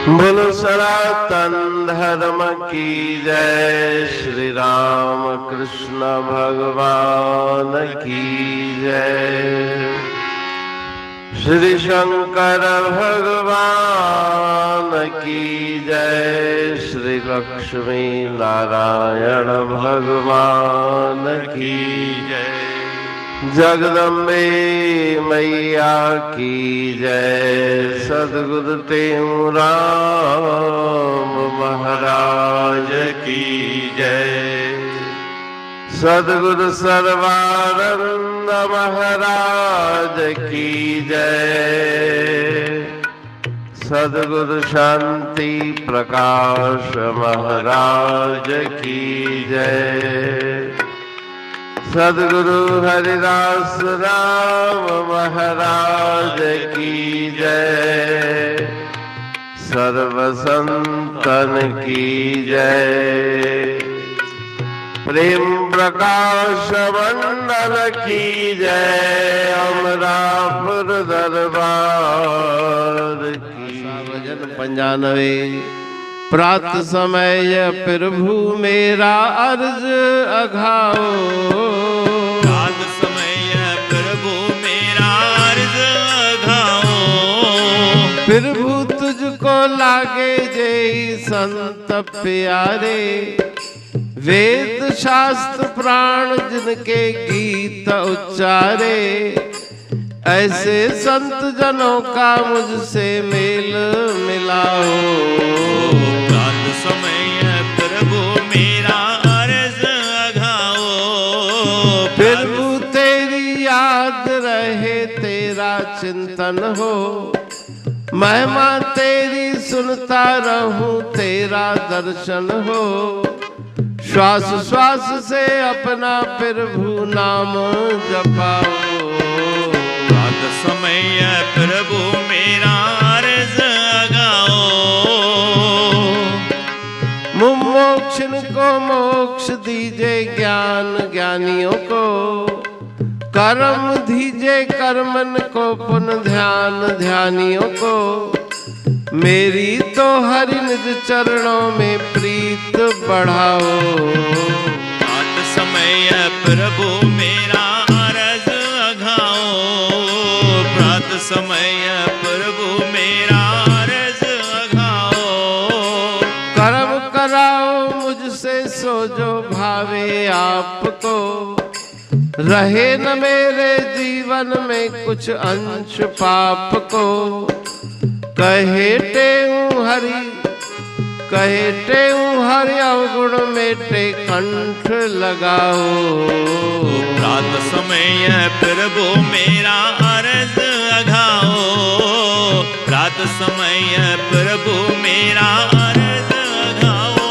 बोलो सनातन धर्म की जय। श्री राम कृष्ण भगवान की जय। श्री शंकर भगवान की जय। श्री लक्ष्मी नारायण भगवान की जय। जगदम्बे मैया की जय। सद्गुरु राम महाराज की जय। सद्गुरु सर्वानंद महाराज की जय। सद्गुरु शांति प्रकाश महाराज की जय। सद्गुरु हरिदास राम महाराज की जय। सर्व संतन की जय। प्रेम प्रकाश मंडल की जय। अमरापुर दरबार की। भजन 95। प्रात समय प्रभु मेरा अर्ज अघाओ। प्रात समय प्रभु मेरा अर्ज अघाओ। प्रभु तुझको लागे जय संत प्यारे। वेद शास्त्र प्राण जिनके गीत उच्चारे। ऐसे संत जनों का मुझसे मेल मिलाओ। प्रात समय प्रभु मेरा अर्ज अघाओ। प्रभु तेरी याद रहे तेरा चिंतन हो। महिमा तेरी सुनता रहूं तेरा दर्शन हो। श्वास श्वास से अपना प्रभु नाम जपाओ। प्रात समय प्रभु मेरा अर्ज अघाओ। मुमोक्षन को मोक्ष दीजे ज्ञान ज्ञानियों को। कर्म दीजे कर्मन को पुन ध्यान ध्यानियों को। मेरी तो हरि निज चरणों में प्रीत बढ़ाओ। प्रात समय प्रभु मेरा अर्ज अघाओ। प्रात समय प्रभु मेरा अर्ज अघाओ। कर्म कराओ मुझसे सो जो भावे आपको। रहे न मेरे जीवन में कुछ अंश पाप को। कहते हूँ हरि अवगुण मेटे कंठ लगाओ। प्रात समय प्रभु मेरा अर्ज अघाओ। प्रात समय प्रभु मेरा अर्ज अघाओ।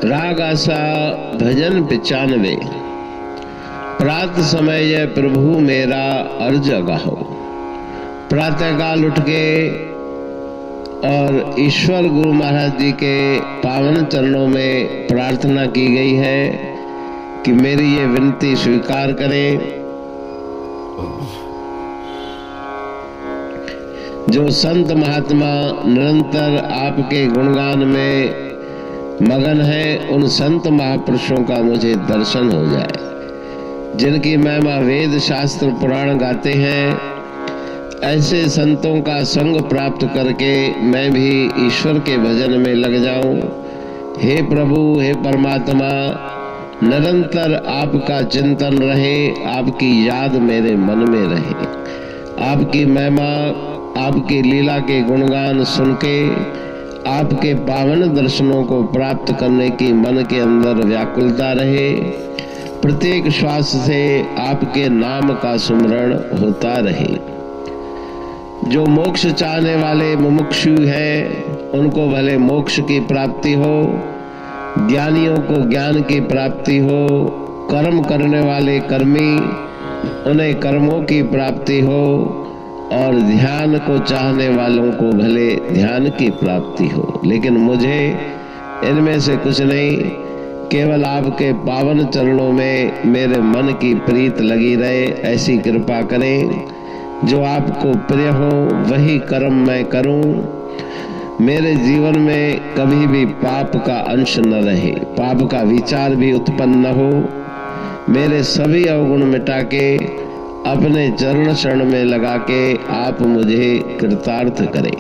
राग आसा भजन 95। प्रात समय प्रभु मेरा अर्ज अघाओ। प्रातःकाल उठ के और ईश्वर गुरु महाराज जी के पावन चरणों में प्रार्थना की गई है कि मेरी ये विनती स्वीकार करें। जो संत महात्मा निरंतर आपके गुणगान में मगन है, उन संत महापुरुषों का मुझे दर्शन हो जाए। जिनकी महिमा वेद शास्त्र पुराण गाते हैं, ऐसे संतों का संग प्राप्त करके मैं भी ईश्वर के भजन में लग जाऊं। हे प्रभु, हे परमात्मा, निरंतर आपका चिंतन रहे, आपकी याद मेरे मन में रहे। आपकी महिमा, आपकी लीला के गुणगान सुन के आपके पावन दर्शनों को प्राप्त करने की मन के अंदर व्याकुलता रहे। प्रत्येक श्वास से आपके नाम का सुमरण होता रहे। जो मोक्ष चाहने वाले मुमुक्षु हैं, उनको भले मोक्ष की प्राप्ति हो, ज्ञानियों को ज्ञान की प्राप्ति हो, कर्म करने वाले कर्मी उन्हें कर्मों की प्राप्ति हो, और ध्यान को चाहने वालों को भले ध्यान की प्राप्ति हो। लेकिन मुझे इनमें से कुछ नहीं, केवल आपके पावन चरणों में मेरे मन की प्रीत लगी रहे, ऐसी कृपा करें। जो आपको प्रिय हो वही कर्म मैं करूं। मेरे जीवन में कभी भी पाप का अंश न रहे, पाप का विचार भी उत्पन्न न हो। मेरे सभी अवगुण मिटा के अपने चरण शरण में लगा के आप मुझे कृतार्थ करें।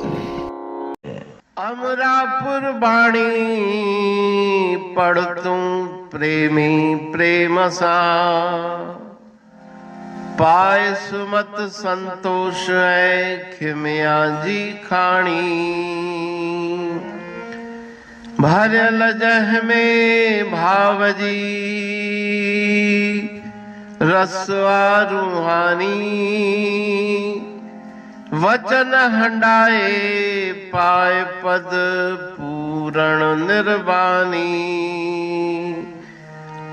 अमरापुर बाणी पढ़तूं प्रेमी प्रेम सा, पाए सुमत संतोष है खिमिया जी खाणी। भरल जह में भाव जी रसवा रूहानी। वचन हंडाए पाए पद पूरण निर्वाणी।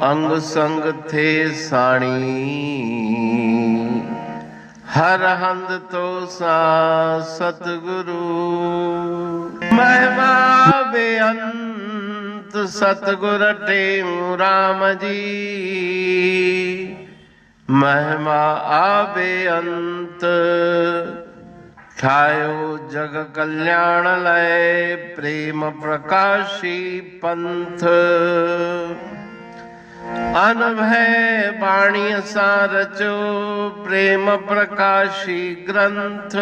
अंग संग थे साणी हर हंद तो सा सतगुरु। महिमा बेअंत सतगुर टेऊ राम जी। महिमा आबे अंत ठायो जग कल्याण लय। प्रेम प्रकाशी पंथ अनभय बाणी सा रचो। प्रेम प्रकाशी ग्रंथ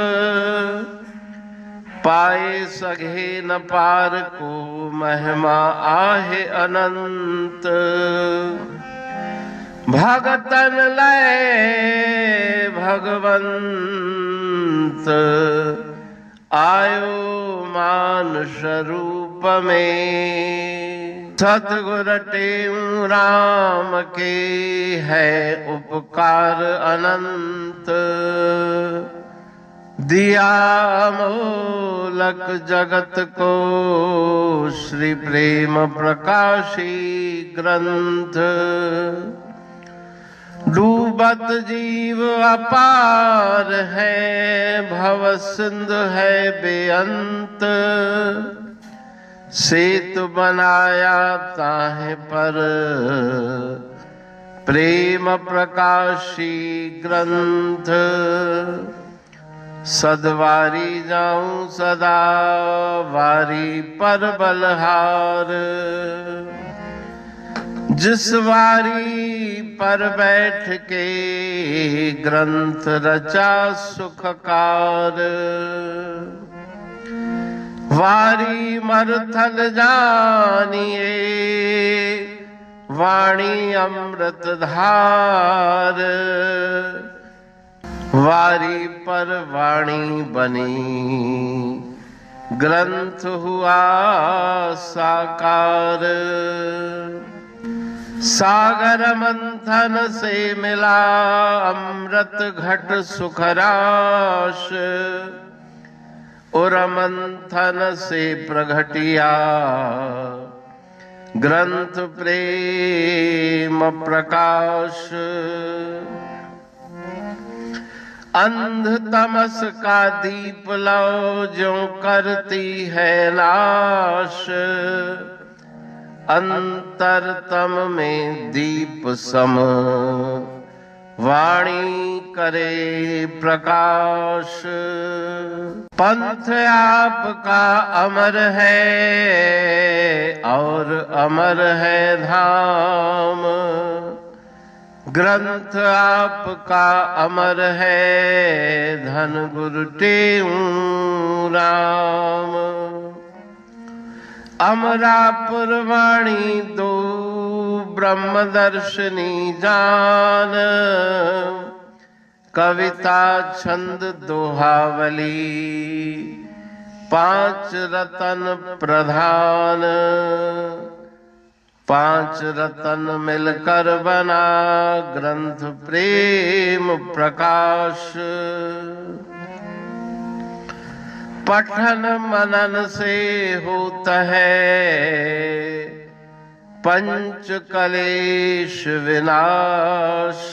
पाए सघे न पार को। महिमा आहे अनंत भगतन लय भगवंत। आयो मानुष रूप में। सतगुर टेऊ राम के है उपकार अनंत। दिया मोलक जगत को श्री प्रेम प्रकाशी ग्रंथ। डूबत जीव अपार है भव सिंधु है बेअंत। सेतु बनाया ताहे पर प्रेम प्रकाशी ग्रंथ। सदवारी जाऊं सदा वारी पर बलहार। जिस वारी पर बैठ के ग्रंथ रचा सुखकार। वारी मरथल जानिए वाणी अमृत धार। वारी पर वाणी बनी ग्रंथ हुआ साकार। सागर मंथन से मिला अमृत घट सुखराश। और मंथन से प्रगटिया ग्रंथ प्रेम प्रकाश। अंध तमस का दीप लो जो करती है नाश। अंतरतम में दीप सम वाणी करे प्रकाश। पंथ आपका अमर है और अमर है धाम। ग्रंथ आपका अमर है धन गुरु टेऊ राम। अमरापुर वाणी दो ब्रह्मदर्शनी जान। कविता छंद दोहावली पांच रतन प्रधान। पांच रतन मिलकर बना ग्रंथ प्रेम प्रकाश। पठन मनन से होता है पंच कलेश विनाश।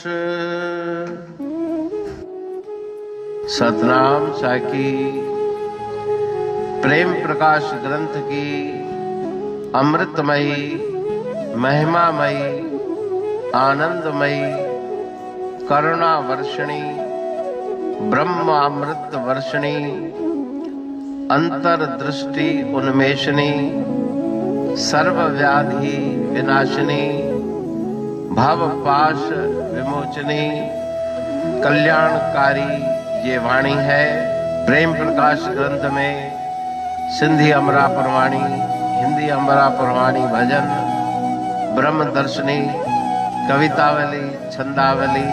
सतनाम साकी प्रेम प्रकाश ग्रंथ की अमृतमयी महिमामयी आनंदमयी करुणा वर्षणी ब्रह्मामृत वर्षिणी, अंतर्दृष्टि उन्मेषणी, सर्वव्याधि विनाशिनी, भवपाश विमोचनी, कल्याणकारी ये वाणी है। प्रेम प्रकाश ग्रंथ में सिंधी अमरा पुरवाणी, हिंदी अमरा पुरवाणी भजन, ब्रह्म दर्शनी, कवितावली, छंदावली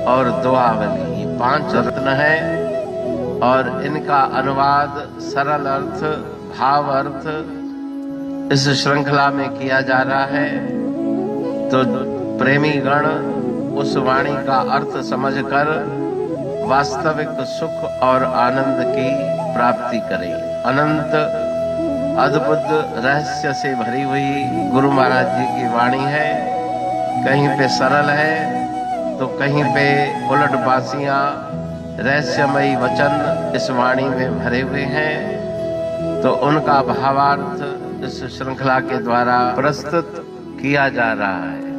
और दुआवली, ये 5 रत्न हैं और इनका अनुवाद, सरल अर्थ, भाव अर्थ इस श्रृंखला में किया जा रहा है। तो प्रेमी गण उस वाणी का अर्थ समझकर वास्तविक सुख और आनंद की प्राप्ति करें। अनंत अद्भुत रहस्य से भरी हुई गुरु महाराज जी की वाणी है। कहीं पे सरल है तो कहीं पे उलट बासियां, रहस्यमयी वचन इस वाणी में भरे हुए हैं। तो उनका भावार्थ इस श्रृंखला के द्वारा प्रस्तुत किया जा रहा है।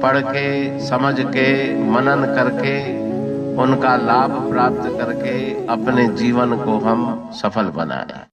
पढ़ के, समझ के, मनन करके, उनका लाभ प्राप्त करके अपने जीवन को हम सफल बनाएं।